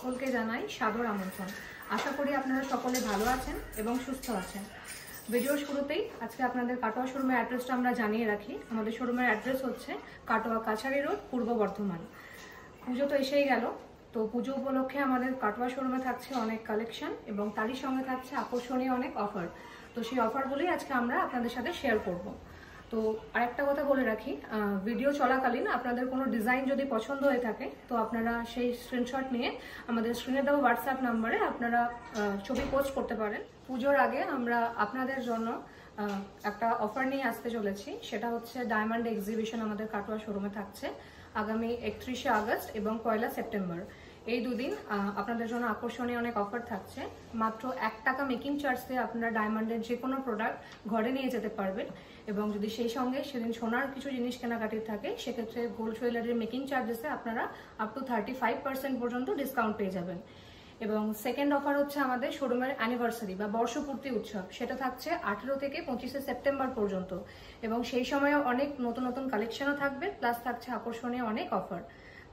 সকলকে জানাই সাদর আমন্ত্রণ। আশা করি আপনারা সকলে ভালো আছেন এবং সুস্থ আছেন। ভিডিওর শুরুতেই আজকে আপনাদের কাটোয়া শোরুমের অ্যাড্রেসটা আমরা জানিয়ে রাখি। আমাদের শোরুমের অ্যাড্রেস হচ্ছে কাটোয়া কাছারি রোড, পূর্ব বর্ধমান। পুজো তো এসেই গেল, তো পুজো উপলক্ষে আমাদের কাটোয়া শোরুমে থাকছে অনেক কালেকশন এবং তারই সঙ্গে থাকছে আকর্ষণীয় অনেক অফার। তো সেই অফারগুলোই আজকে আমরা আপনাদের সাথে শেয়ার করব। তো আরেকটা কথা বলে রাখি, ভিডিও চলাকালীন আপনাদের কোনো ডিজাইন যদি পছন্দ হয়ে থাকে তো আপনারা সেই স্ক্রিনশট নিয়ে আমাদের স্ক্রিনে দেওয়া হোয়াটসঅ্যাপ নাম্বারে আপনারা ছবি পোস্ট করতে পারেন। পুজোর আগে আমরা আপনাদের জন্য একটা অফার নিয়ে আসতে চলেছি, সেটা হচ্ছে ডায়মন্ড এক্সিবিশন আমাদের কাটোয়া শোরুমে থাকছে আগামী 31শে আগস্ট এবং 1 সেপ্টেম্বর। এই দুদিন আপনাদের জন্য আকর্ষণীয় অনেক অফার থাকছে। মাত্র 1 টাকা মেকিং চার্জ দিয়ে আপনারা ডায়মন্ডের যে কোনো প্রোডাক্ট ঘরে নিয়ে যেতে পারবেন এবং যদি সেই সঙ্গে সেদিন সোনার কিছু জিনিস কেনাকাটির থাকে সেক্ষেত্রে গোল্ড জুয়েলারির মেকিং চার্জেসে আপনারা আপ টু 35% পর্যন্ত ডিসকাউন্ট পেয়ে যাবেন। এবং সেকেন্ড অফার হচ্ছে আমাদের শোরুমের অ্যানিভার্সারি বা বর্ষপূর্তি উৎসব, সেটা থাকছে 18 থেকে 25শে সেপ্টেম্বর পর্যন্ত এবং সেই সময়ে অনেক নতুন নতুন কালেকশনও থাকবে, প্লাস থাকছে আকর্ষণীয় অনেক অফার।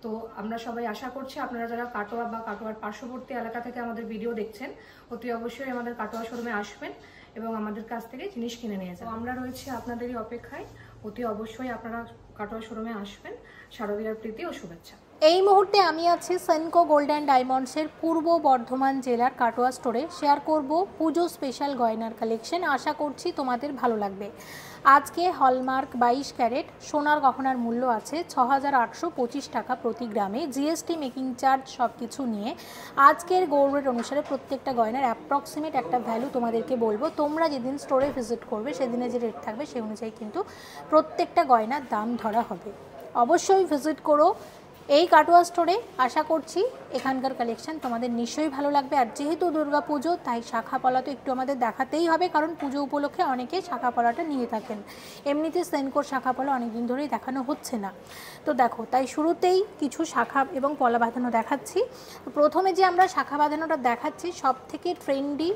তো আমরা সবাই আশা করছি আপনারা যারা কাটোয়া বা কাটোয়ার পার্শ্ববর্তী এলাকা থেকে আমাদের ভিডিও দেখছেন অতি অবশ্যই আমাদের কাটোয়া শোরুমে আসবেন এবং আমাদের কাছ থেকে জিনিস কিনে নিয়ে যাবেন। আমরা রয়েছি আপনাদেরই অপেক্ষায়, অতি অবশ্যই আপনারা কাটোয়া শোরুমে আসবেন। শারদীয়ার প্রীতি ও শুভেচ্ছা। এই মুহূর্তে আমি আছি সেনকো গোল্ড অ্যান্ড ডায়মন্ডসের পূর্ব বর্ধমান জেলার কাটোয়া স্টোরে। শেয়ার করব পুজো স্পেশাল গয়নার কালেকশন। আশা করছি তোমাদের ভালো লাগবে। আজকে হলমার্ক 22 ক্যারেট সোনার গহনার মূল্য আছে 6825 টাকা প্রতি গ্রামে, জিএসটি মেকিং চার্জ সব কিছু নিয়ে। আজকের গোল্ড রেট অনুসারে প্রত্যেকটা গয়নার অ্যাপ্রক্সিমেট একটা ভ্যালু তোমাদেরকে বলবো। তোমরা যেদিন স্টোরে ভিজিট করবে সেদিনে যে রেট থাকবে সেই অনুযায়ী কিন্তু প্রত্যেকটা গয়নার দাম ধরা হবে। অবশ্যই ভিজিট করো এই কাটোয়া স্টোরে। আশা করছি এখানকার কালেকশন তোমাদের নিশ্চয়ই ভালো লাগবে। আর যেহেতু দুর্গা পুজো তাই শাখা পলা তো একটু আমাদের দেখাতেই হবে, কারণ পুজো উপলক্ষে অনেকে শাখা পলাটা নিয়ে থাকেন। এমনিতে সেনকোর শাখা পলা অনেকদিন ধরেই দেখানো হচ্ছে না, তো দেখো তাই শুরুতেই কিছু শাখা এবং পলা বাঁধানো দেখাচ্ছি। প্রথমে যে আমরা শাখা বাঁধানোটা দেখাচ্ছি সব থেকে ট্রেন্ডি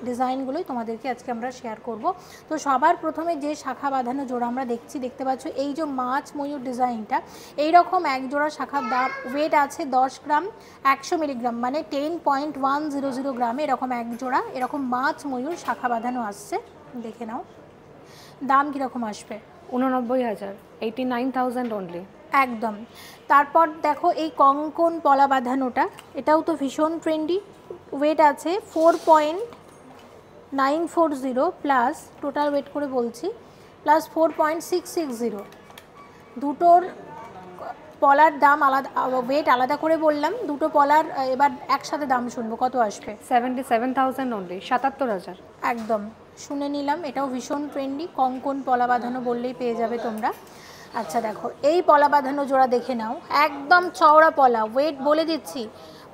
ডিজাইনগুলোই তোমাদেরকে আজকে আমরা শেয়ার করব। তো সবার প্রথমে যে শাখা বাঁধানো জোড়া আমরা দেখতে পাচ্ছ, এই যে মাছ ময়ূর ডিজাইনটা, এইরকম এক জোড়া শাখার দাম ওয়েট আছে 10 গ্রাম 100 মিলিগ্রাম, মানে 10.100 গ্রামে এরকম এক জোড়া এরকম মাছ ময়ূর শাখা বাঁধানো আসছে। দেখে নাও দাম কীরকম আসবে। 89,000, 89,000 অনলি, একদম। তারপর দেখো এই কঙ্কন পলা বাঁধানোটা, এটাও তো ভীষণ ট্রেন্ডি। ওয়েট আছে 4.940 প্লাস টোটাল ওয়েট করে বলছি প্লাস 4.660। দুটোর পলার দাম আলাদা, ওয়েট আলাদা করে বললাম। দুটো পলার এবার একসাথে দাম শুনবো, কত আসবে। 77,000 অনলি, 77,000। একদম শুনে নিলাম। এটাও ভীষণ ট্রেন্ডি, কঙ্কন পলা বাঁধানো বললেই পেয়ে যাবে তোমরা। আচ্ছা দেখো এই পলা বাঁধানো জোড়া দেখে নাও, একদম চওড়া পলা। ওয়েট বলে দিচ্ছি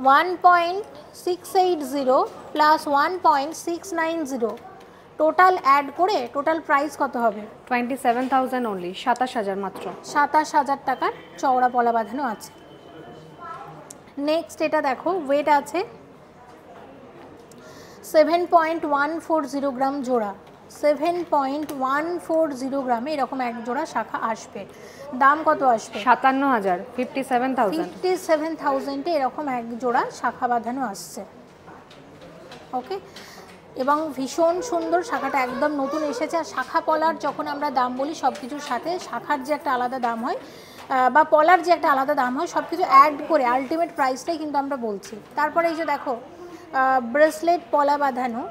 1.680 প্লাস 1.690, টোটাল অ্যাড করে টোটাল প্রাইস কত হবে। 27,000 অনলি, 27,000 মাত্র। 27,000 টাকার চওড়া পলা বাঁধানো আছে। নেক্সট এটা দেখো, ওয়েট আছে 7.140 গ্রাম জোড়া, 7.140 গ্রামে এরকম এক জোড়া শাখা আসবে। দাম কত আসবে। 57,000, 57,000। 57,000-এ এরকম এক জোড়া শাখা বাঁধানো আসছে। ওকে, এবং ভীষণ সুন্দর শাখাটা, একদম নতুন এসেছে। আর শাখা পলার যখন আমরা দাম বলি সব কিছুর সাথে শাখার যে একটা আলাদা দাম হয় বা পলার যে একটা আলাদা দাম হয়, সব কিছু অ্যাড করে আলটিমেট প্রাইসটাই কিন্তু আমরা বলছি। তারপরে এই যে দেখো ব্রেসলেট পলা বাঁধানো।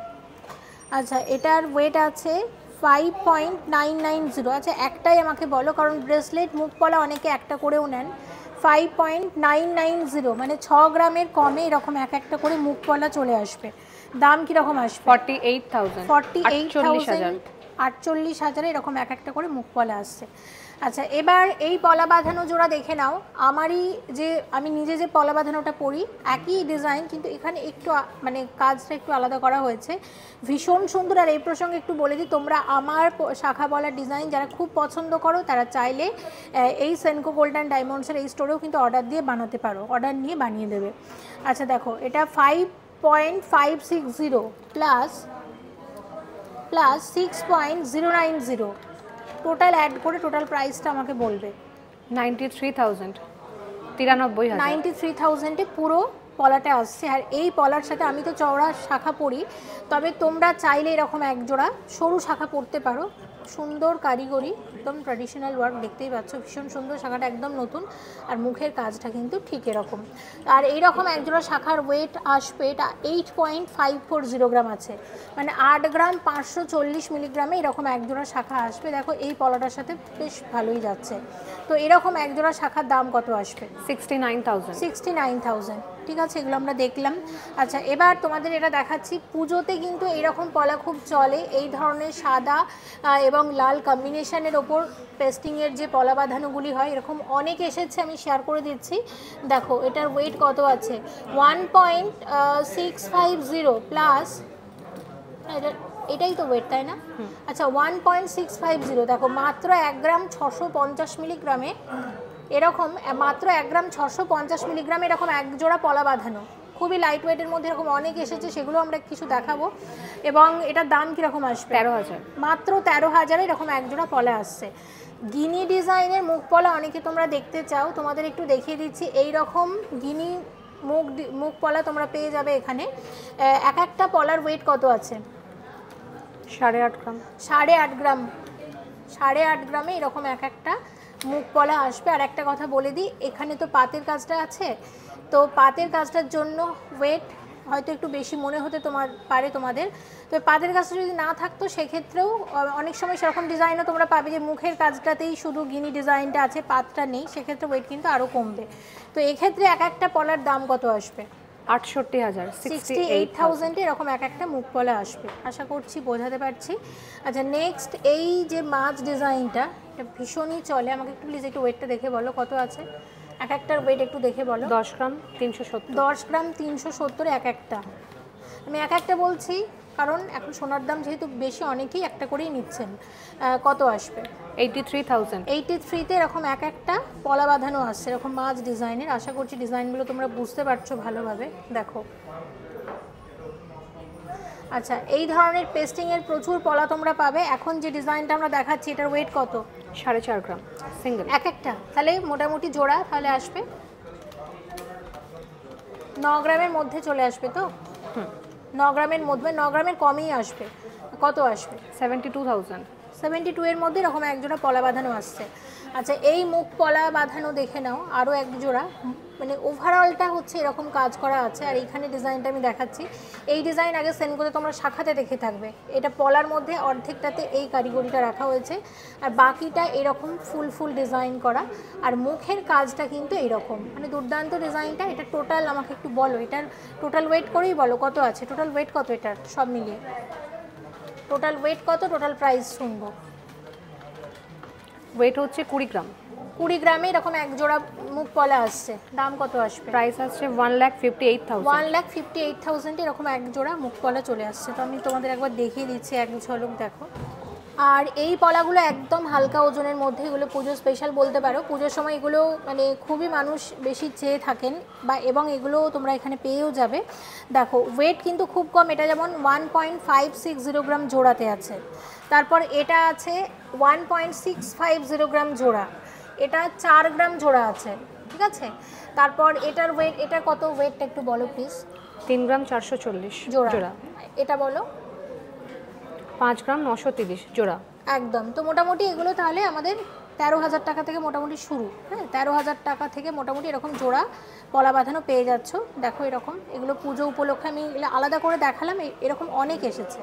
আচ্ছা এটার ওয়েট আছে 5.990। আচ্ছা একটাই আমাকে বলো, কারণ ব্রেসলেট মুখ পলা অনেকে একটা করেও নেন। 5.990 মানে 6 গ্রামের কমে এরকম একটা করে মুখ পলা চলে আসবে। দাম কীরকম আসবে। 48,000, 48,000, 48,000 এরকম একটা করে মুখ পলা আসছে। আচ্ছা এবার এই পলা বাঁধানো জোড়া দেখে নাও। আমি নিজে যে পলা বাঁধানোটা পরি একই ডিজাইন, কিন্তু এখানে একটু মানে কাজটা একটু আলাদা করা হয়েছে, ভীষণ সুন্দর। আর এই প্রসঙ্গে একটু বলে দিই, তোমরা আমার শাখা পলার ডিজাইন যারা খুব পছন্দ করো তারা চাইলে এই সেনকো গোল্ড অ্যান্ড ডায়মন্ডসের এই স্টোরেও কিন্তু অর্ডার দিয়ে বানাতে পারো, অর্ডার নিয়ে বানিয়ে দেবে। আচ্ছা দেখো এটা 5.560 প্লাস 6.090, টোটাল অ্যাড করে টোটাল প্রাইসটা আমাকে বলবে। 93,000, 93,000। 93,000-এ পুরো পলাটা আসছে। আর এই পলার সাথে আমি তো চওড়া শাখা পরি, তবে তোমরা চাইলে এরকম একজোড়া সরু শাখা পরতে পারো। সুন্দর কারিগরি, একদম ট্র্যাডিশনাল ওয়ার্ক, দেখতেই পাচ্ছ ভীষণ সুন্দর। শাখাটা একদম নতুন, আর মুখের কাজটা কিন্তু ঠিক এরকম। আর এইরকম একজোড়া শাখার ওয়েট আসবে, এটা 8.540 গ্রাম আছে, মানে 8 গ্রাম 540 মিলিগ্রামে এরকম একজোড়া শাখা আসবে। দেখো এই পলাটার সাথে বেশ ভালোই যাচ্ছে। তো এরকম একজোড়া শাখার দাম কত আসবে? 69,000। ঠিক আছে, এগুলো আমরা দেখলাম। আচ্ছা, এবার তোমাদের এটা দেখাচ্ছি, পুজোতে কিন্তু এইরকম পলা খুব চলে। এই ধরনের সাদা এবং লাল কম্বিনেশনের ওপর পেস্টিংয়ের যে পলা বাঁধানোগুলি হয়, এরকম অনেক এসেছে, আমি শেয়ার করে দিচ্ছি। দেখো এটার ওয়েট কত আছে, 1.650 প্লাস, এটাই তো ওয়েট, তাই না? আচ্ছা, 1.650, দেখো মাত্র 1 গ্রাম 650 মিলিগ্রামে এরকম, মাত্র 1 গ্রাম 650 মিলিগ্রাম এরকম এক জোড়া পলা বাঁধানো, খুবই লাইট ওয়েটের মধ্যে এরকম অনেক এসেছে, সেগুলো আমরা কিছু দেখাবো। এবং এটার দাম কীরকম আসবে? 13,000। মাত্র 13,000 এরকম এক জোড়া পলা আসছে। গিনি ডিজাইনের মুখ পলা অনেকে তোমরা দেখতে চাও, তোমাদের একটু দেখিয়ে দিচ্ছি। এই রকম গিনি মুখ পলা তোমরা পেয়ে যাবে এখানে। এক একটা পলার ওয়েট কত আছে? 8.5 গ্রাম। 8.5 গ্রাম, 8.5 গ্রামে এরকম এক একটা মুখ পলা আসবে। আর একটা কথা বলে দিই, এখানে তো পাতের কাজটা আছে, তো পাতের কাজটার জন্য ওয়েট হয়তো একটু বেশি মনে হতে তোমাদের। তো পাতের কাজটা যদি না থাকতো সেক্ষেত্রেও অনেক সময় সেরকম ডিজাইনও তোমরা পাবে যে মুখের কাজটাতেই শুধু গিনি ডিজাইনটা আছে, পাতটা নেই, সেক্ষেত্রে ওয়েট কিন্তু আরও কমবে। তো এক্ষেত্রে এক একটা পলার দাম কত আসবে? 68,000, 68,000 এরকম এক একটা মুখ পলা আসবে। আশা করছি বোঝাতে পারছি। আচ্ছা, নেক্সট এই যে মাছ ডিজাইনটা, এটা ভীষণই চলে। আমাকে একটু প্লিজ একটু ওয়েটটা দেখে বলো কত আছে, এক একটার ওয়েট একটু দেখে বলো। 10 গ্রাম 370। 10 গ্রাম 370 এক একটা। আমি এক একটা বলছি কারণ এখন সোনার দাম যেহেতু বেশি, অনেকেই একটা করেই নিচ্ছেন। কত আসবে? 83,000। 83তে এরকম এক একটা পলা বাঁধানো আসছে, এরকম মাছ ডিজাইনের। আশা করছি ডিজাইনগুলো তোমরা বুঝতে পারছো ভালোভাবে। দেখো, আচ্ছা, এই ধরনের পেস্টিংয়ের প্রচুর পলা তোমরা পাবে। এখন যে ডিজাইনটা আমরা দেখাচ্ছি, এটার ওয়েট কত? 4.5 গ্রাম সিঙ্গেল এক একটা, তাহলে মোটামুটি জোড়া তাহলে আসবে 9 গ্রামের মধ্যে চলে আসবে। তো 9 গ্রামের মধ্যে, 9 গ্রামের কমই আসবে। কত আসবে? 72,000। 72 এর মধ্যে এরকম এক জোড়া পলা বাঁধানো আসছে। আচ্ছা, এই মুখ পলা বাঁধানো দেখে নাও, আরও এক জোড়া, মানে ওভারঅলটা হচ্ছে এরকম কাজ করা আছে। আর এইখানে ডিজাইনটা আমি দেখাচ্ছি, এই ডিজাইন আগে সেনকোতে তোমরা শাখাতে দেখে থাকবে। এটা পলার মধ্যে অর্ধেকটাতে এই কারিগরিটা রাখা হয়েছে, আর বাকিটা এরকম ফুল ডিজাইন করা। আর মুখের কাজটা কিন্তু এইরকম, মানে দুর্দান্ত ডিজাইনটা। এটা টোটাল আমাকে একটু বলো, এটার টোটাল ওয়েট করেই বলো কত আছে, টোটাল ওয়েট কত এটার সব মিলিয়ে, টোটাল ওয়েট কত, টোটাল প্রাইস শুনবো। ওয়েট হচ্ছে 20 গ্রাম। 20 গ্রামে এরকম এক জোড়া মুখ পলা আসছে, দাম কত আসবে? প্রাইস আসছে 1,58,000। 1,58,000 এরকম এক জোড়া মুখ পলা চলে আসছে। তো আমি তোমাদের একবার দেখিয়ে দিচ্ছি, এক ঝলক দেখো। আর এই পলাগুলো একদম হালকা ওজনের মধ্যে, এগুলো পুজো স্পেশাল বলতে পারো। পুজোর সময় এগুলো মানে খুবই মানুষ বেশি চেয়ে থাকেন, এবং এগুলো তোমরা এখানে পেয়েও যাবে। দেখো ওয়েট কিন্তু খুব কম, এটা যেমন 1.560 গ্রাম জোড়াতে আছে। তারপর এটা আছে 1.650 গ্রাম জোড়া, এটা 4 গ্রাম জোড়া আছে, ঠিক আছে। তারপর এটার ওয়েট, এটা কত ওয়েটটা একটু বলো প্লিজ। 3 গ্রাম 440 জোড়া। এটা বলো। 5 গ্রাম 930 জোড়া। একদম। তো মোটামুটি এগুলো তাহলে আমাদের 13,000 টাকা থেকে মোটামুটি শুরু। হ্যাঁ, 13,000 টাকা থেকে মোটামুটি এরকম জোড়া পলা বাঁধানো পেয়ে যাচ্ছ। দেখো এরকম, এগুলো পুজো উপলক্ষে আমি আলাদা করে দেখালাম, এরকম অনেক এসেছে।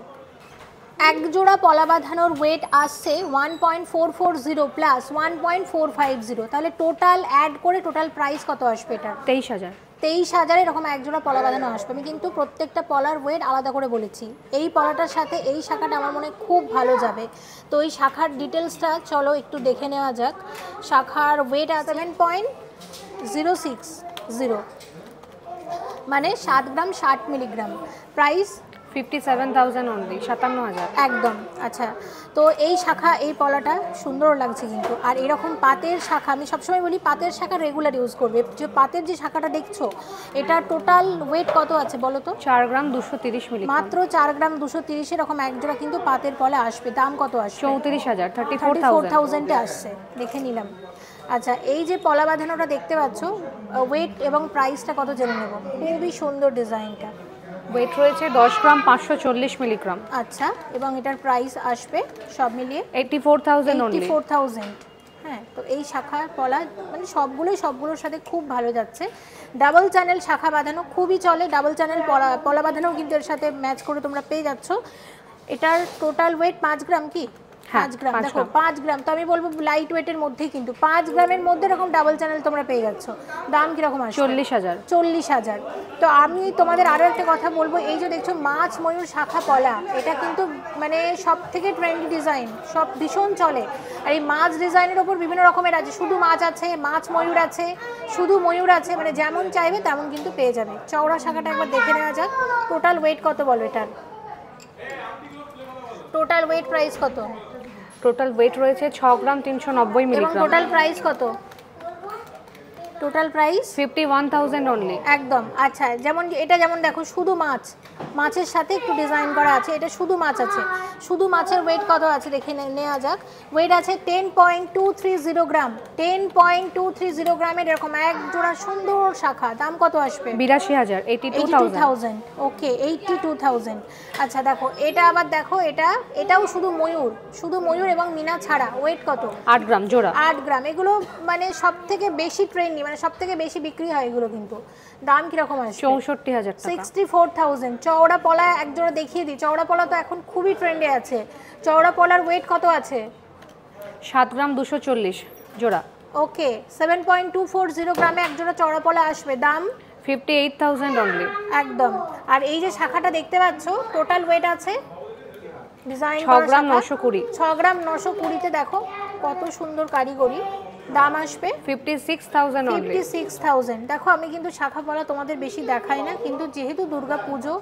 এক জোড়া পলা বাঁধানোর ওয়েট আসছে 1.440 প্লাস 1.450, তাহলে টোটাল অ্যাড করে টোটাল প্রাইস কত আসবে এটা? 23,000। 23,000 এরকম এক জোড়া পলা বাঁধানো আসবে। আমি কিন্তু প্রত্যেকটা পলার ওয়েট আলাদা করে বলেছি। এই পলাটার সাথে এই শাখাটা আমার মনে খুব ভালো যাবে। তো এই শাখার ডিটেলসটা চলো একটু দেখে নেওয়া যাক। শাখার ওয়েট 7.060, মানে 7 গ্রাম 60 মিলিগ্রাম। প্রাইস 57,000 অনলি, 57,000 একদম। আচ্ছা, তো এই শাখা, এই পলাটা সুন্দর লাগছে কিন্তু। আর এরকম পাতের শাখা, আমি সবসময় বলি পাতের শাখা রেগুলার ইউজ করবে। যে পাতের যে শাখাটা দেখছো, এটা টোটাল ওয়েট কত আছে বলো তো? 4 গ্রাম 230 মিলি, মাত্র 4 গ্রাম 230 এরকম এক জোড়া কিন্তু পাতের পলা আসবে। দাম কত আসবে? 34,000, 34,000 আসছে, দেখে নিলাম। আচ্ছা, এই যে পলা বাঁধানোটা দেখতে পাচ্ছ, ওয়েট এবং প্রাইসটা কত জেনে নেব। খুবই সুন্দর ডিজাইনটা। ওয়েট রয়েছে 10 গ্রাম 540 মিলিগ্রাম। আচ্ছা, এবং এটার প্রাইস আসবে সব মিলিয়ে 84,000 অনলি। 84,000। হ্যাঁ, তো এই শাখা পলা মানে সবগুলোর সাথে খুব ভালো যাচ্ছে। ডাবল চ্যানেল শাখা বাঁধানো খুবই চলে, ডাবল চ্যানেল পলা বাঁধানো কিন্তু এর সাথে ম্যাচ করে তোমরা পেয়ে যাচ্ছ। এটার টোটাল ওয়েট 5 গ্রাম কি? 5 গ্রাম। দেখো 5 গ্রাম, তো আমি বলবো লাইট ওয়েটের মধ্যেই, কিন্তু 5 গ্রামের মধ্যে এরকম ডাবল চ্যানেল তোমরা পেয়ে যাচ্ছ। দাম কিরকম আসবে? 40,000। 40,000। তো আমি তোমাদের আরও একটা কথা বলবো, এই যে দেখছো মাছ ময়ূর শাখা পলা, এটা কিন্তু মানে সব থেকে ট্রেন্ডি ডিজাইন, সব ভীষণ চলে। আর এই মাছ ডিজাইনের ওপর বিভিন্ন রকমের আছে, শুধু মাছ আছে, মাছ ময়ূর আছে, শুধু ময়ূর আছে, মানে যেমন চাইবে তেমন কিন্তু পেয়ে যাবে। চওড়া শাখাটা একবার দেখে নেওয়া যাক। টোটাল ওয়েট কত বলো এটার? টোটাল ওয়েট প্রাইস কত? টোটাল ওয়েট রয়েছে 6 গ্রাম 390 মিলিগ্রাম। এবং টোটাল প্রাইস কত? Total price 51,000 only. একদম। আচ্ছা, যেমন যেমন দেখো শুধু মাছের সাথে একটু ডিজাইন করা আছে, এটা শুধু মাছ আছে। শুধু মাছের ওয়েট কত আছে দেখে নেওয়া যাক। ওয়েট আছে 10.230 গ্রাম। 10.230 গ্রামের এরকম এক জোড়া সুন্দর শাখা। দাম কত আসবে? 82,000। 82,000। ওকে, 82,000। আচ্ছা দেখো, এটা আবার দেখো, এটাও শুধু ময়ূর এবং মিনা ছাড়া। ওয়েট কত? 8 গ্রাম জোড়া। 8 গ্রাম। এগুলো মানে সব থেকে বেশি ট্রেন্ডি, মানে সব থেকে বেশি বিক্রি হয় এগুলো। কিন্তু দাম কিরকম আসবে? 64,000 টাকা। 64,000। চওড়া পলা এক জোড়া দেখিয়ে দিই। চওড়া পলা তো এখন খুবই ট্রেন্ডে আছে। চওড়া পলার ওয়েট কত আছে? 7 গ্রাম 240 জোড়া। ওকে, 7.240 গ্রামে এক জোড়া চওড়া পলা আসবে। দাম 58,000 অনলি। একদম। আর এই যে শাখাটা দেখতে পাচ্ছ, টোটাল ওয়েট আছে ডিজাইন 6 গ্রাম 920। 6 গ্রাম 920তে দেখো কত সুন্দর কারিগরি। দাম আসবে 56,000 অনলি। 56,000। দেখো, আমি কিন্তু শাখা পলা তোমাদের বেশি দেখাই না, কিন্তু যেহেতু দুর্গা পুজো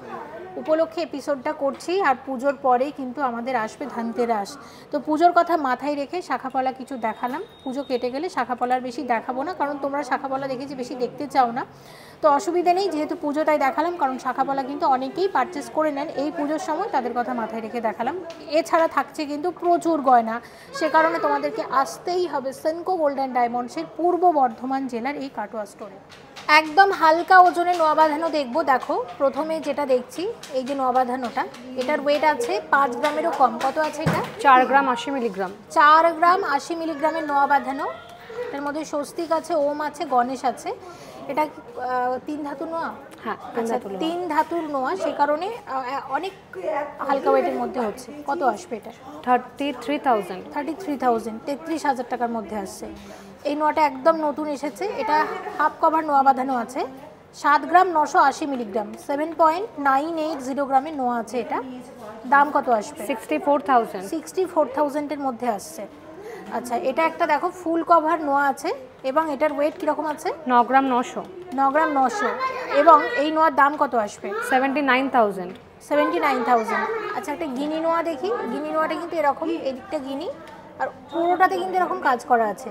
উপলক্ষে এপিসোডটা করছি, আর পুজোর পরেই কিন্তু আমাদের আসবে ধনতেরাস। তো পুজোর কথা মাথায় রেখে শাখাপলা কিছু দেখালাম। পুজো কেটে গেলে শাখাপলার বেশি দেখাবো না, কারণ তোমরা শাখাপলা দেখেছি বেশি দেখতে চাও না। তো অসুবিধা নেই, যেহেতু পুজো তাই দেখালাম, কারণ শাখাপলা কিন্তু অনেকেই পারচেস করে নেন এই পুজোর সময়, তাদের কথা মাথায় রেখে দেখালাম। এছাড়া থাকছে কিন্তু প্রচুর গয়না, সে কারণে তোমাদেরকে আসতেই হবে সেনকো গোল্ড অ্যান্ড ডায়মন্ডসের পূর্ব বর্ধমান জেলার এই কাটোয়া স্টোরে। একদম হালকা ওজনে নোয়া বাঁধানো দেখবো। দেখো, প্রথমে যেটা দেখছি এই যে নোয়া বাঁধানোটা, এটার ওয়েট আছে 5 গ্রামেরও কম। কত আছে এটা? 4 গ্রাম 80 মিলিগ্রাম। 4 গ্রাম 80 মিলিগ্রামের নোয়া বাঁধানো। এটার মধ্যে স্বস্তিক আছে, ওম আছে, গণেশ আছে। এটা 3 ধাতুর নোয়া? হ্যাঁ, আচ্ছা, 3 ধাতুর নোয়া, সে কারণে অনেক হালকা ওয়েটের মধ্যে হচ্ছে। কত আসবে এটা? 33,000। 33,000 টাকার মধ্যে আসছে। এই নোয়াটা একদম নতুন এসেছে। এটা হাফ কভার নোয়া বাঁধানো আছে। 7 গ্রাম 980 মিলিগ্রাম। 7.980 গ্রামের নোয়া আছে এটা। দাম কত আসবে? 64,000। 64,000-এর মধ্যে আসছে। আচ্ছা, এটা একটা দেখো ফুল কভার নোয়া আছে, এবং এটার ওয়েট কীরকম আছে? 9 গ্রাম 900। 9 গ্রাম 900। এবং এই নোয়ার দাম কত আসবে? 79,000। 79,000। আচ্ছা, একটা গিনি নোয়া দেখি। গিনি নোয়াটা কিন্তু এরকম, এদিকটা গিনি, আর পুরোটাতে কিন্তু এরকম কাজ করা আছে।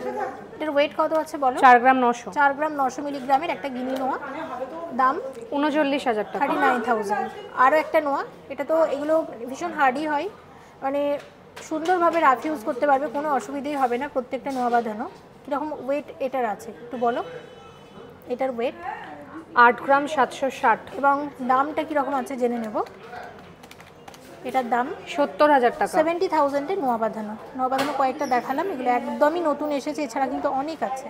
এটার ওয়েট কত আছে বলো? 4 গ্রাম 900। 4 গ্রাম 900 মিলিগ্রামের একটা গিনি নোয়া। দাম 39,000 টাকা। 39,000। আরও একটা নোয়া, এটা তো এগুলো ভীষণ হার্ডি হয়, মানে সুন্দরভাবে রাফ ইউজ করতে পারবে, কোনো অসুবিধাই হবে না। প্রত্যেকটা নোয়া বাঁধানো। কীরকম ওয়েট এটার আছে একটু বলো? এটার ওয়েট 8 গ্রাম 760। এবং দামটা কীরকম আছে জেনে নেব। এটার দাম 70,000 টাকা। 70,000-এর নোয়া বাঁধানো কয়েকটা দেখালাম, এগুলো একদমই নতুন এসেছে। এছাড়া কিন্তু অনেক আছে।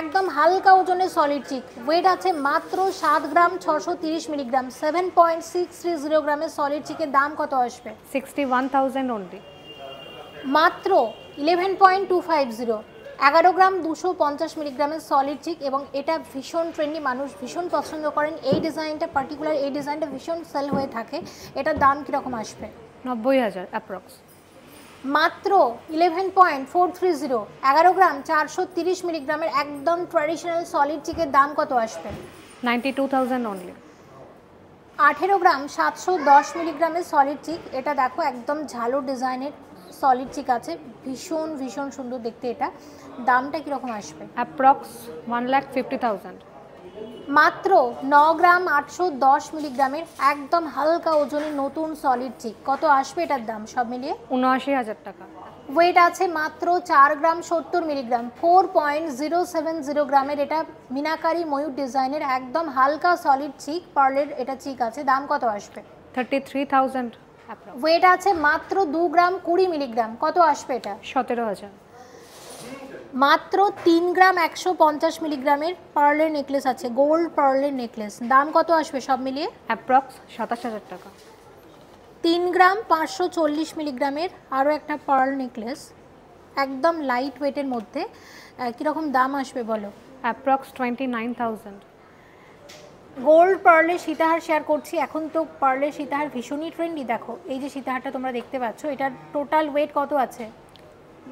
একদম হালকা ওজনের সলিড চিক। ওয়েট আছে মাত্র 7 গ্রাম 630 মিলিগ্রাম। 7.630 গ্রামের সলিড চিকের দাম কত আসবে? 61,000 অনলি। মাত্র 11.250। 11 গ্রাম 250 মিলিগ্রামের সলিড চিক, এবং এটা ভীষণ ট্রেন্ডি, মানুষ ভীষণ পছন্দ করেন এই ডিজাইনটা। পার্টিকুলার এই ডিজাইনটা ভীষণ সেল হয়ে থাকে। এটার দাম কীরকম আসবে? 90,000 অ্যাপ্রক্স। মাত্র 11.430। 11 গ্রাম 430 মিলিগ্রামের একদম ট্র্যাডিশনাল সলিড চিকের দাম কত আসবে? 92,000 অনলি। 18 গ্রাম 710 মিলিগ্রামের সলিড চিক। এটা দেখো একদম ঝালো ডিজাইনের সলিড চিক আছে, ভীষণ ভীষণ সুন্দর দেখতে। এটা দামটা কীরকম আসবে? অ্যাপ্রক্স 1,50,000। মাত্র 9 গ্রাম 810 মিলিগ্রামের একদম হালকা ওজনের নতুন সলিড চিক। কত আসবে এটার দাম সব মিলিয়ে? 79,000 টাকা। ওয়েট আছে মাত্র 4 গ্রাম 70 মিলিগ্রাম, 4.070 গ্রামের। এটা মিনাকারি ময়ূর ডিজাইনের একদম হালকা সলিড চিক, পার্লের এটা চিক আছে। দাম কত আসবে? 33,000। ওয়েট আছে মাত্র 2 গ্রাম 20 মিলিগ্রাম। কত আসবে এটা? 17,000। মাত্র 3 গ্রাম 150 মিলিগ্রামের পার্লের নেকলেস আছে, গোল্ড পার্লের নেকলেস। দাম কত আসবে সব মিলিয়ে? অ্যাপ্রক্স 27,000 টাকা। 3 গ্রাম 540 মিলিগ্রামের আরও একটা পার্ল নেকলেস, একদম লাইট ওয়েটের মধ্যে। কীরকম দাম আসবে বলো? অ্যাপ্রক্স 29,000। গোল্ড পার্লের সীতাহার শেয়ার করছি। এখন তো পার্লের সীতাহার ভীষণই ট্রেন্ডি। দেখো এই যে সীতাহারটা তোমরা দেখতে পাচ্ছ, এটার টোটাল ওয়েট কত আছে?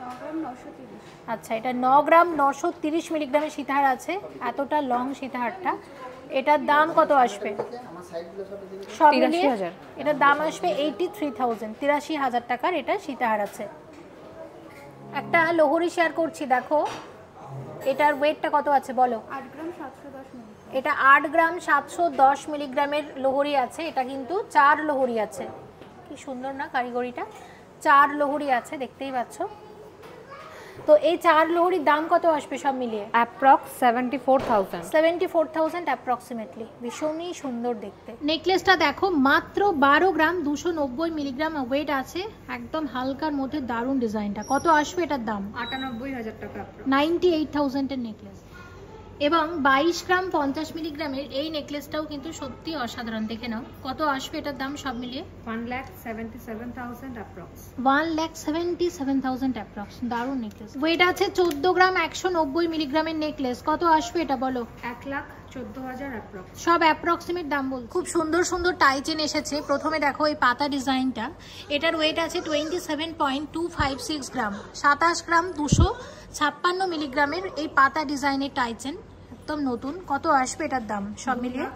9 গ্রাম 930। আচ্ছা, এটা 9 গ্রাম 930 মিলিগ্রামের সীতাহার আছে, এতটা লং সীতাহারটা। এটার দাম কত আসবে সব মিলিয়ে? 83,000। এটার দাম আসবে 83,000, 83,000 টাকার এটা সীতাহার আছে। একটা লোহরি শেয়ার করছি, দেখো এটার ওয়েটটা কত আছে বলো? 8 গ্রাম 710 মিলি। এটা 8 গ্রাম 710 মিলিগ্রামের লোহরি আছে। এটা কিন্তু 4 লোহরি আছে। কি সুন্দর না কারিগরিটা, 4 লোহরি আছে, দেখতেই পাচ্ছ। তো এই 4 লোহরির দাম কত আসবে সব মিলিয়ে? অ্যাপ্রক্স 74,000। 74,000 অ্যাপ্রক্সিমেটলি। ভীষণই সুন্দর দেখতে। নেকলেসটা দেখো মাত্র 12 গ্রাম 290 মিলিগ্রাম ওয়েট আছে, একদম হালকার মধ্যে দারুণ ডিজাইনটা। কত আসবে এটার দাম? 98,000 টাকা। 98,000 এর নেকলেস। এবং 22 গ্রাম 50 মিলিগ্রামের এই নেকলেসটাও কিন্তু সত্যি অসাধারণ। দেখে নাও কত আসবে এটার দাম সব মিলিয়ে? 1,77,000 অ্যাপ্রক্স। 1,77,000 অ্যাপ্রক্স। দারুণ নেকলেস। ওয়েট আছে 14 গ্রাম 190 মিলিগ্রামের নেকলেস। কত আসবে এটা বলো? 1,14,000 অ্যাপ্রক্স। সব অ্যাপ্রক্সিমেট দাম বল। খুব সুন্দর সুন্দর টাই চেন এসেছে। প্রথমে দেখো এই পাতা ডিজাইনটা, এটার ওয়েট আছে 27.256 গ্রাম, 27 গ্রাম 256 মিলিগ্রামের এই পাতা ডিজাইনের টাই চেন, একদম নতুন। কত আসবে এটার দাম সব মিলিয়ে?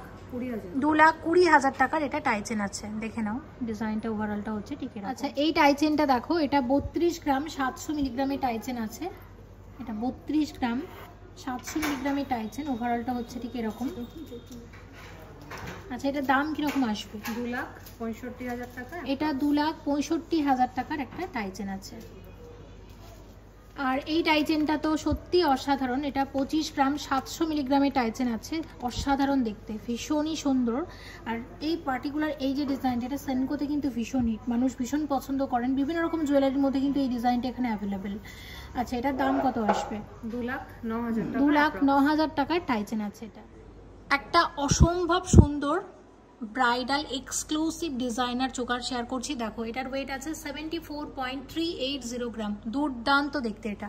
2,20,000 টাকার এটা টাই চেন আছে। দেখে নাও ডিজাইনটা, ওভারঅলটা হচ্ছে ঠিক আছে। আচ্ছা, এই টাই চেনটা দেখো, এটা 32 গ্রাম 700 মিলিগ্রামের টাই চেন আছে। এটা 32 গ্রাম 700 মিলিগ্রামের টাই চেন, ওভারঅলটা হচ্ছে ঠিক এরকম। আচ্ছা, এটার দাম কিরকম আসবে? 2,65,000 টাকা। এটা 2,65,000 টাকার একটা টাই চেন আছে। আর এই টাই চেনটা তো সত্যি অসাধারণ। এটা 25 গ্রাম 700 মিলিগ্রামের টাই চেন আছে, অসাধারণ দেখতে, ভীষণই সুন্দর। আর এই পার্টিকুলার এই যে ডিজাইনটা, এটা সেনকোতে কিন্তু ভীষণ হিট, মানুষ ভীষণ পছন্দ করেন। বিভিন্ন রকম জুয়েলারির মধ্যে কিন্তু এই ডিজাইনটা এখানে অ্যাভেলেবেল। আচ্ছা, এটার দাম কত আসবে? 2,09,000 টাকা। 2,09,000 টাকার টাই চেন আছে। এটা একটা অসম্ভব সুন্দর bridal exclusive designer choker share করছি। দেখো এটার ওয়েট আছে 74.380 গ্রাম। দুর্দান্ত দেখতে, এটা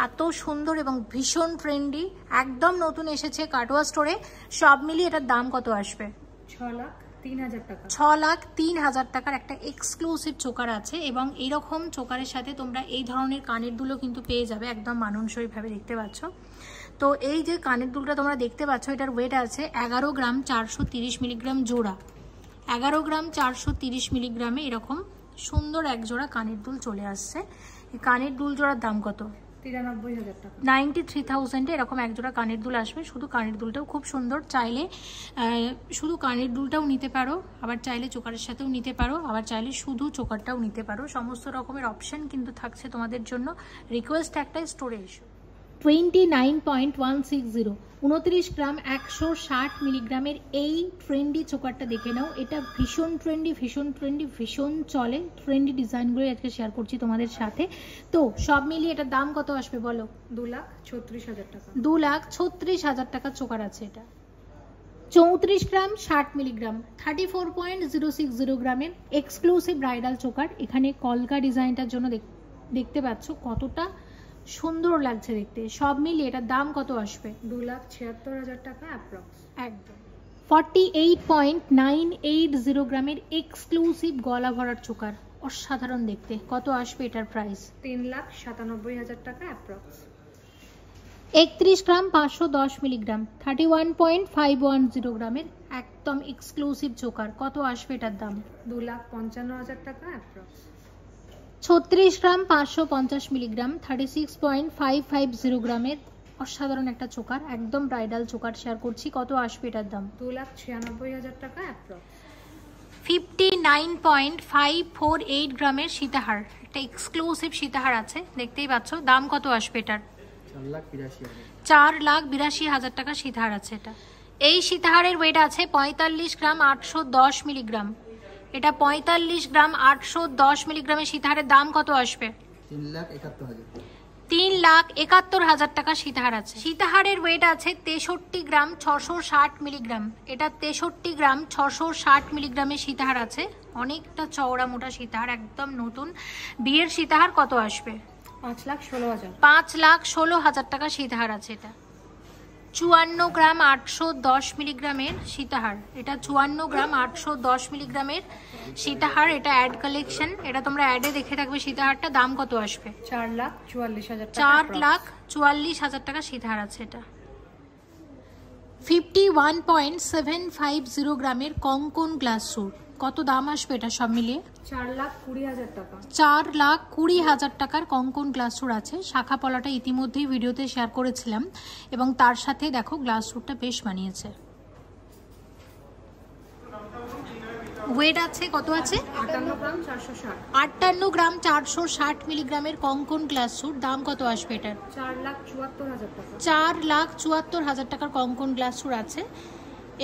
এত সুন্দর এবং ভীষণ ট্রেন্ডি, একদম নতুন এসেছে কাটোয়া স্টোরে। সব মিলিয়ে এটার দাম কত আসবে? 6,03,000 টাকা। 6,03,000 টাকার একটা এক্সক্লুসিভ চোকার আছে। এবং এইরকম চোকারের সাথে তোমরা এই ধরনের কানের দুলও কিন্তু পেয়ে যাবে, একদম মানানসই ভাবে। দেখতে পাচ্ছ তো এই যে কানের দুলটা তোমরা দেখতে পাচ্ছ, এটার ওয়েট আছে 11 গ্রাম 430 মিলিগ্রাম জোড়া। 11 গ্রাম 430 মিলিগ্রামে এরকম সুন্দর এক জোড়া কানের দুল চলে আসছে। এই কানের দুল জোড়ার দাম কত? 93,000 টাকা। 93,000 এরকম এক জোড়া কানের দুল আসবে। শুধু কানের দুলটাও খুব সুন্দর, চাইলে শুধু কানের দুলটাও নিতে পারো, আবার চাইলে চোকারের সাথেও নিতে পারো, আবার চাইলে শুধু চোকারটাও নিতে পারো। সমস্ত রকমের অপশন কিন্তু থাকছে তোমাদের জন্য। রিকোয়েস্ট একটাই, স্টোরে এসো। 29.160, 29 গ্রাম 160 মিলিগ্রামের এই ট্রেন্ডি চোকারটা দেখে নাও। এটা ভীষণ ট্রেন্ডি, ভীষণ ট্রেন্ডি, ভীষণ চলে। ট্রেন্ডি ডিজাইনগুলো আজকে শেয়ার করছি তোমাদের সাথে। তো সব মিলিয়ে এটার দাম কত আসবে বলো? 2,36,000 টাকা। 2,36,000 টাকার চোকার আছে এটা। 34 গ্রাম 60 মিলিগ্রাম, 34.060 গ্রামের এক্সক্লুসিভ ব্রাইডাল চোকার। এখানে কলকা ডিজাইনটার জন্য দেখতে পাচ্ছ কতটা সুন্দর লাগছে দেখতে। সব মিলিয়ে এটার দাম কত আসবে? 2,76,000 টাকা অ্যাপ্রক্স। একদম 48.980 গ্রামের এক্সক্লুসিভ গলা ভরার চোকার, অসাধারণ দেখতে। কত আসবে এটার প্রাইস? 3,97,000 টাকা অ্যাপ্রক্স। 31 গ্রাম 510 মিলিগ্রাম, 31.510 গ্রামের একদম এক্সক্লুসিভ চোকার। কত আসবে এটার দাম? 2,55,000 টাকা অ্যাপ্রক্স। 36 গ্রাম 550 মিলিগ্রাম, 36.550 গ্রামের অসাধারণ একটা চোকার, একদম ব্রাইডাল চোকার শেয়ার করছি। কত আসবে এটার দাম? 2,96,000 টাকা অ্যাপ্রক্স। 59.548 গ্রামের সীতাহার, একটা এক্সক্লুসিভ সীতাহার আছে, দেখতেই পাচ্ছ। দাম কত আসবে এটার? 4,82,000 টাকা সীতাহার আছে এটা। এই সীতাহারের ওয়েট আছে 45 গ্রাম 810 মিলিগ্রাম। এটা 45 গ্রাম 810 মিলিগ্রামের সীতাহারের দাম কত আসবে? 3,71,000 টাকা সীতাহার আছে। সীতাহারের ওয়েট আছে 63 গ্রাম 660 মিলিগ্রাম। এটা 63 গ্রাম 660 মিলিগ্রামের সীতাহার আছে, অনেকটা চওড়া মোটা সীতাহার, একদম নতুন বিয়ের সীতাহার। কত আসবে? 5,16,000। 5,16,000 টাকা সীতাহার আছে এটা। 54 গ্রাম 810 মিলিগ্রামের সীতাহার, এটা 54 গ্রাম 810 মিলিগ্রামের সীতাহার। এটা অ্যাড কালেকশন, এটা তোমরা অ্যাডে দেখে থাকবে সীতাহারটা। দাম কত আসবে? 4,44,000 টাকা। 4,44,000 টাকা সীতাহার আছে এটা। 51.750 গ্রামের কঙ্কন গ্লাস স্যুট, কত দাম আসবে এটা সব মিলিয়ে? 4,20,000 টাকা। 4,20,000 টাকার কঙ্কন গ্লাস স্যুট আছে। শাখা পলাটা ইতিমধ্যেই ভিডিওতে শেয়ার করেছিলাম, এবং তার সাথে দেখো গ্লাস স্যুটটা বেশ মানিয়েছে। ওয়েট আছে কত আছে? 58 গ্রাম 460। 58 গ্রাম 460 মিলিগ্রামের কঙ্কন গ্লাস স্যুট। দাম কত আসবে এটার? 4,74,000 টাকা। 4,74,000 টাকার কঙ্কন গ্লাস স্যুট আছে।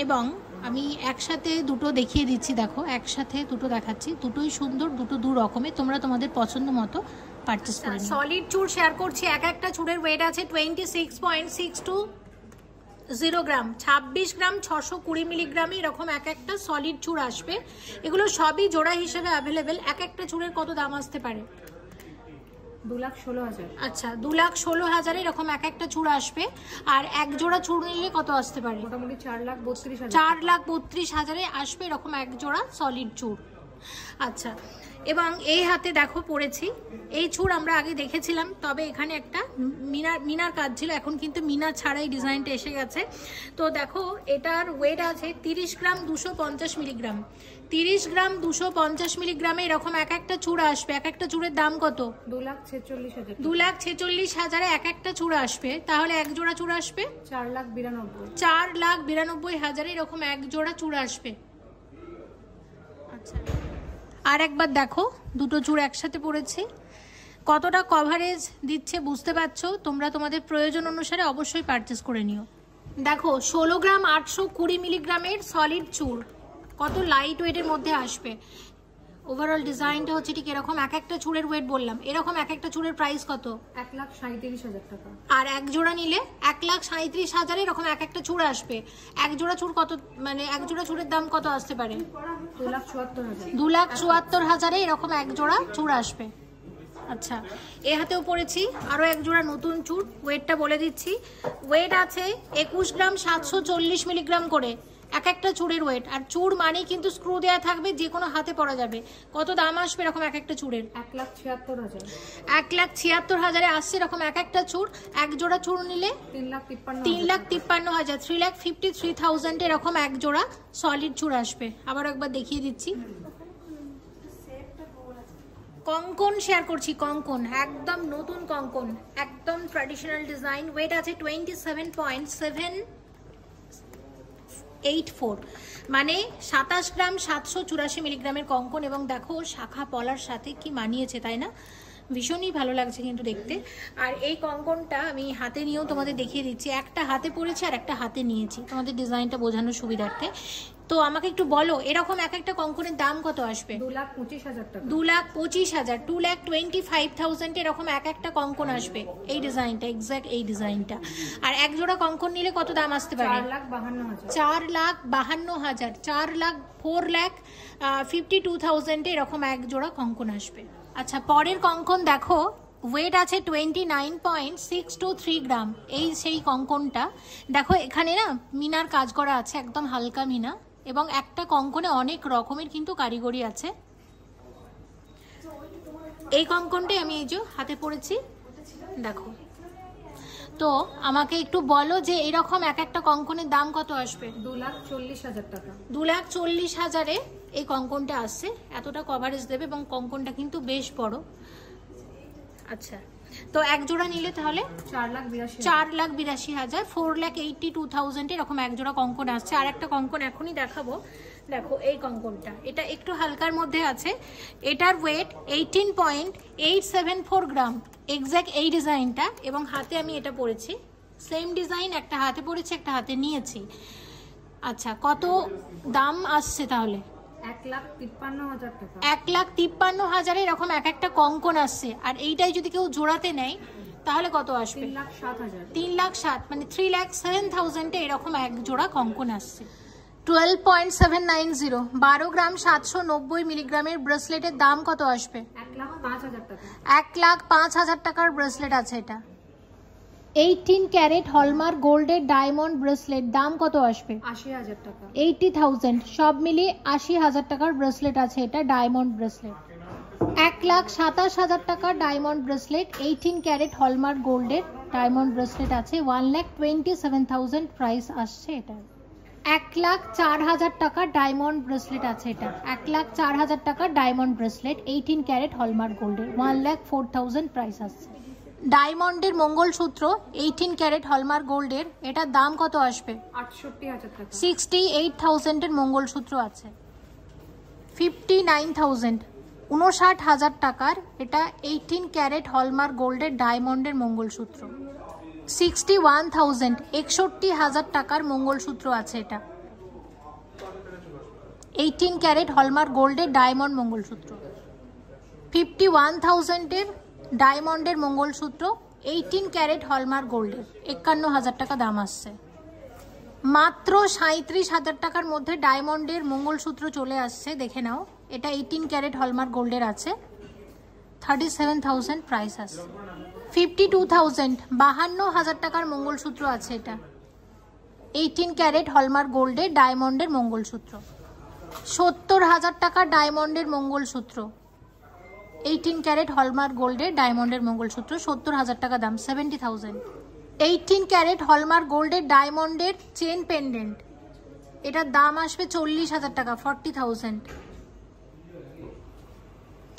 এবং আমি একসাথে দুটো দেখিয়ে দিচ্ছি, দেখো একসাথে দুটো দেখাচ্ছি, দুটোই সুন্দর, দুটো দু রকমের, তোমরা তোমাদের পছন্দ মতো পারচেস করে নিও। সলিড চুড় শেয়ার করছি, এক একটা চুড়ের ওয়েট আছে 26.620 গ্রাম। 26 গ্রাম 620 মিলিগ্রামে এরকম এক একটা সলিড চুড় আসবে। এগুলো সবই জোড়া হিসেবে অ্যাভেলেবেল। এক একটা চুড়ের কত দাম আসতে পারে? 2,16,000। আচ্ছা, 2,16,000 এরকম এক একটা চূড় আসবে। আর এক জোড়া চূড় নিলে কত আসতে পারে? মোটামুটি 4,32,000। 4,32,000 আসবে এরকম এক জোড়া সলিড চূড়। আচ্ছা, এবং এই হাতে দেখো পড়েছি, এই চূড় আমরা আগে দেখেছিলাম, তবে এখানে একটা মিনার কাজ ছিল, এখন কিন্তু মিনার ছাড়াই ডিজাইনটা এসে গেছে। তো দেখো এটার ওয়েট আছে 30 গ্রাম 250 মিলিগ্রাম। 30 গ্রাম 250 মিলিগ্রামে এরকম এক একটা চূড় আসবে। এক একটা চূড়ের দাম কত? 2,46,000। 2,46,000 এক একটা চূড় আসবে। তাহলে এক জোড়া চূড় আসবে 4,92,000। 4,92,000 এরকম এক জোড়া চূড় আসবে। আচ্ছা, আর একবার দেখো দুটো চূড় একসাথে পড়েছি, কতটা কভারেজ দিচ্ছে বুঝতে পারছো। তোমরা তোমাদের প্রয়োজন অনুসারে অবশ্যই পারচেস করে নিও। দেখো 16 গ্রাম 820 মিলিগ্রামের সলিড চূড়, কত লাইট ওয়েটের মধ্যে আসবে। ওভারঅল ডিজাইনটা হচ্ছে ঠিক এরকম। এক একটা চূড়ের ওয়েট বললাম, এরকম এক একটা চূড়ের প্রাইস কত? 1,37,000 টাকা। আর এক জোড়া নিলে 1,37,000 এরকম এক একটা চূড় আসবে। এক জোড়া চূড় কত, মানে এক জোড়া চূড়ের দাম কত আসতে পারে? 2,74,000। 2,74,000 এরকম এক জোড়া চূড় আসবে। আচ্ছা, এ হাতেও পড়েছি আরও এক জোড়া নতুন চূড়। ওয়েটটা বলে দিচ্ছি, ওয়েট আছে 21 গ্রাম 740 মিলিগ্রাম করে এক একটা চূড়ের ওয়েট। আর চূড় মানেই কিন্তু স্ক্রু দেওয়া থাকবে, যে কোনো হাতে পরা যাবে। কত দাম আসবে এরকম এক একটা চূড়ের? 1,76,000। 1,76,000 আসছে এরকম এক একটা চূড়। এক জোড়া চূড় নিলে 3,53,000, 3,53,000 এরকম এক জোড়া সলিড চূড় আসবে। আবার একবার দেখিয়ে দিচ্ছি। কঙ্কন শেয়ার করছি, কঙ্কন একদম নতুন কঙ্কন, একদম ট্র্যাডিশনাল ডিজাইন। ওয়েট আছে 27.784, মানে 27 গ্রাম 784 মিলিগ্রামের কঙ্কন। এবং দেখো শাখা পলার সাথে কি মানিয়েছে, তাই না? ভীষণই ভালো লাগছে কিন্তু দেখতে। আর এই কঙ্কনটা আমি হাতে নিয়েও তোমাদের দেখিয়ে দিচ্ছি। একটা হাতে পরেছি আর একটা হাতে নিয়েছি তোমাদের ডিজাইনটা বোঝানোর সুবিধার্থে। তো আমাকে একটু বলো, এরকম এক একটা কঙ্কনের দাম কত আসবে? 2,25,000 টাকা। 2,25,000, 2,25,000 এরকম এক একটা কঙ্কন আসবে। এই ডিজাইনটা, এক্স্যাক্ট এই ডিজাইনটা। আর এক জোড়া কঙ্কন নিলে কত দাম আসতে পারে? 4,52,000। 4,52,000, 4,52,000 এরকম এক জোড়া কঙ্কন আসবে। আচ্ছা, পরের কঙ্কন দেখো, ওয়েট আছে 29.623 গ্রাম। এই সেই কঙ্কনটা দেখো, এখানে না মিনার কাজ করা আছে, একদম হালকা মিনা, এবং একটা কঙ্কনে অনেক রকমের কিন্তু কারিগরি আছে। এই কঙ্কনটাই আমি এই যে হাতে পড়েছি, দেখো। তো আমাকে একটু বলো যে এরকম এক একটা কঙ্কনের দাম কত আসবে? 2,40,000 টাকা। 2,40,000 এই কঙ্কনটা আসছে। এতটা কভারেজ দেবে এবং কঙ্কনটা কিন্তু বেশ বড়। আচ্ছা, তো এক জোড়া নিলে তাহলে 4,82,000 4,82,000 এরকম এক জোড়া কঙ্কন আসছে। আর একটা কঙ্কন এখনই দেখাবো, দেখো এই কঙ্কনটা, এটা একটু হালকার মধ্যে আছে, এটার ওয়েট 18.874 গ্রাম, এক্স্যাক্ট এই ডিজাইনটা, এবং হাতে আমি এটা পরেছি, সেম ডিজাইন, একটা হাতে পরেছি একটা হাতে নিয়েছি। আচ্ছা, কত দাম আসছে তাহলে? 1,53,000 টাকা। 1,53,000 এরকম এক একটা কঙ্কন আসছে। আর এইটাই যদি কেউ জোড়াতে নেয় তাহলে কত আসবে? 3,07,000। 3,07,000 মানে 3,07,000 এরকম এক জোড়া কঙ্কন আসছে। 12.790 12 গ্রাম 790 মিলিগ্রামের ব্রেসলেটের দাম কত আসবে? 1,05,000 টাকা। 1,05,000 টাকার ব্রেসলেট আছে এটা। 18 ক্যারেট হলমার্ক গোল্ডের ডায়মন্ড ব্রেসলেট দাম কত আসবে? 80,000 টাকা। 80,000 সব মিলিয়ে 80,000 টাকার ব্রেসলেট আছে এটা, ডায়মন্ড ব্রেসলেট। 1,27,000 টাকা ডায়মন্ড ব্রেসলেট, 18 ক্যারেট হলমার্ক গোল্ডের ডায়মন্ড ব্রেসলেট আছে, 1,27,000 প্রাইস আসছে এটা। 1,04,000 টাকা ডায়মন্ড ব্রেসলেট আছে এটা, 1,04,000 টাকা ডায়মন্ড ব্রেসলেট, 18 ক্যারেট হলমার্ক গোল্ডের, 1,04,000 প্রাইস আসছে। ডায়মন্ডের মঙ্গলসূত্র 18 ক্যারেট হলমার্ক গোল্ডের, এটার দাম কত আসবে? 68,000 টাকা। 68,000 এর মঙ্গলসূত্র আছে। 59,000 59,000 টাকার এটা 18 ক্যারেট হলমার্ক গোল্ডের ডায়মন্ডের মঙ্গলসূত্র। 61,000 61,000 টাকার মঙ্গলসূত্র আছে এটা, 18 ক্যারেট হলমার্ক গোল্ডের ডায়মন্ড মঙ্গলসূত্র। 51,000 এর ডায়মন্ডের মঙ্গলসূত্র, 18 ক্যারেট হলমার্ক গোল্ডের, 51,000 টাকা দাম আসছে। মাত্র 37,000 টাকার মধ্যে ডায়মন্ডের মঙ্গলসূত্র চলে আসছে, দেখে নাও। এটা 18 ক্যারেট হলমার্ক গোল্ডের আছে, 37,000 প্রাইস আসছে। 52,000 52,000 টাকার মঙ্গলসূত্র আছে এটা, 18 ক্যারেট হলমার্ক গোল্ডের ডায়মন্ডের মঙ্গলসূত্র। 70,000 টাকা ডায়মন্ডের মঙ্গলসূত্র, 18 ক্যারেট হলমার্ক গোল্ডের ডায়মন্ডের মঙ্গলসূত্র, 70,000 টাকা দাম, 70,000। 18 ক্যারেট হলমার্ক গোল্ডের ডায়মন্ডের চেন পেন্ডেন্ট, এটার দাম আসবে 40,000 টাকা, 40,000।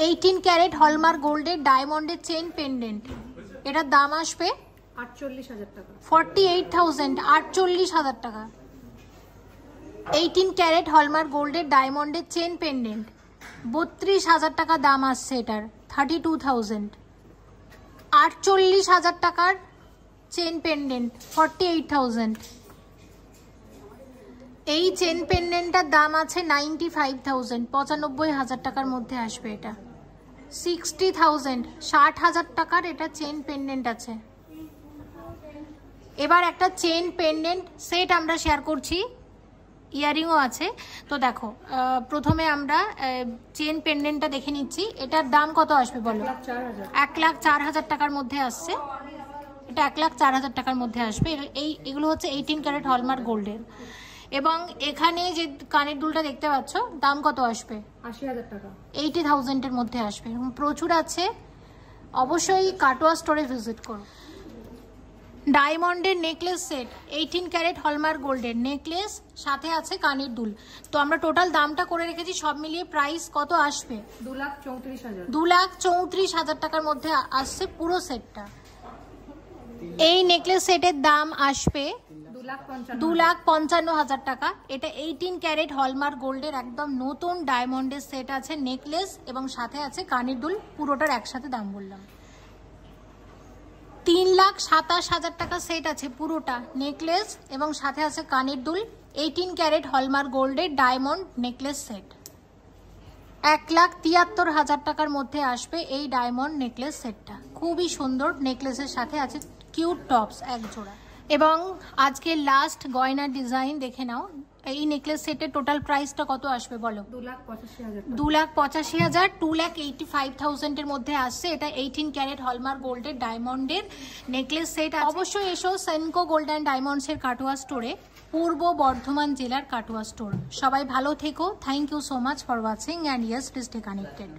18 ক্যারেট হলমার্ক গোল্ডের ডায়মন্ডের চেন পেন্ডেন্ট, এটার দাম আসবে 48,000 টাকা। 48,000 48,000 টাকা। 18 ক্যারেট হলমার্ক গোল্ডের ডায়মন্ডের চেন পেন্ডেন্ট, 32,000 টাকা দাম আসছে এটার, 32,000। 48,000 টাকার চেন পেন্ডেন্ট, 48,000। এই চেন পেন্ডেন্টটার দাম আছে 95,000 95,000 টাকার মধ্যে আসবে এটা। 60,000 60,000 টাকার এটা চেন পেন্ডেন্ট আছে। এবার একটা চেন পেন্ডেন্ট সেট আমরা শেয়ার করছি, ইয়ারিংও আছে। তো দেখো, প্রথমে আমরা চেন পেন্ডেন্টটা দেখে নিচ্ছি, এটার দাম কত আসবে বলো? 1,04,000 টাকার মধ্যে আসছে এটা, 1,04,000 টাকার মধ্যে আসবে। এগুলো হচ্ছে 18 ক্যারেট হলমার্ক গোল্ডের। এবং এখানে যে কানের দুলটা দেখতে পাচ্ছ, দাম কত আসবে? 80,000 টাকা। 80,000 এর মধ্যে আসবে। প্রচুর আছে, অবশ্যই কাটোয়া স্টোরে ভিজিট করো। ডায়মন্ডের নেকলেস সেট, 18 ক্যারেট হলমার্ক গোল্ডের নেকলেস, সাথে আছে কানের দুল। তো আমরা টোটাল দামটা করে রেখেছি, সব মিলিয়ে প্রাইস কত আসবে? 2,34,000। 2,34,000 টাকার মধ্যে আসছে পুরো সেটটা। এই নেকলেস সেটের দাম আসবে 2,55,000 টাকা। এটা 18 ক্যারেট হলমার্ক গোল্ডের একদম নতুন ডায়মন্ডের সেট আছে, নেকলেস এবং সাথে আছে কানের দুল, পুরোটার একসাথে দাম বললাম। 3,27,000 টাকা সেট আছে পুরোটা, নেকলেস এবং সাথে আছে কানের দুল, 18 ক্যারেট হলমার্ক গোল্ডের ডায়মন্ড নেকলেস সেট। 1,73,000 টাকার মধ্যে আসবে এই ডায়মন্ড নেকলেস সেটটা। খুবই সুন্দর, নেকলেসের সাথে আছে কিউট টপস এক জোড়া। এবং আজকে লাস্ট গয়নার ডিজাইন দেখে নাও। এই নেকলেস সেটের টোটাল প্রাইসটা কত আসবে বলো? 2,85,000। 2,85,000 2,85,000 এর মধ্যে আসছে। এটা 18 ক্যারেট হলমার্ক গোল্ডের ডায়মন্ডের নেকলেস সেট। অবশ্যই এসো সেনকো গোল্ড অ্যান্ড ডায়মন্ডস এর কাটোয়া স্টোরে, পূর্ব বর্ধমান জেলার কাটোয়া স্টোর। সবাই ভালো থেকো। Thank you so much for watching and yes please stay connected.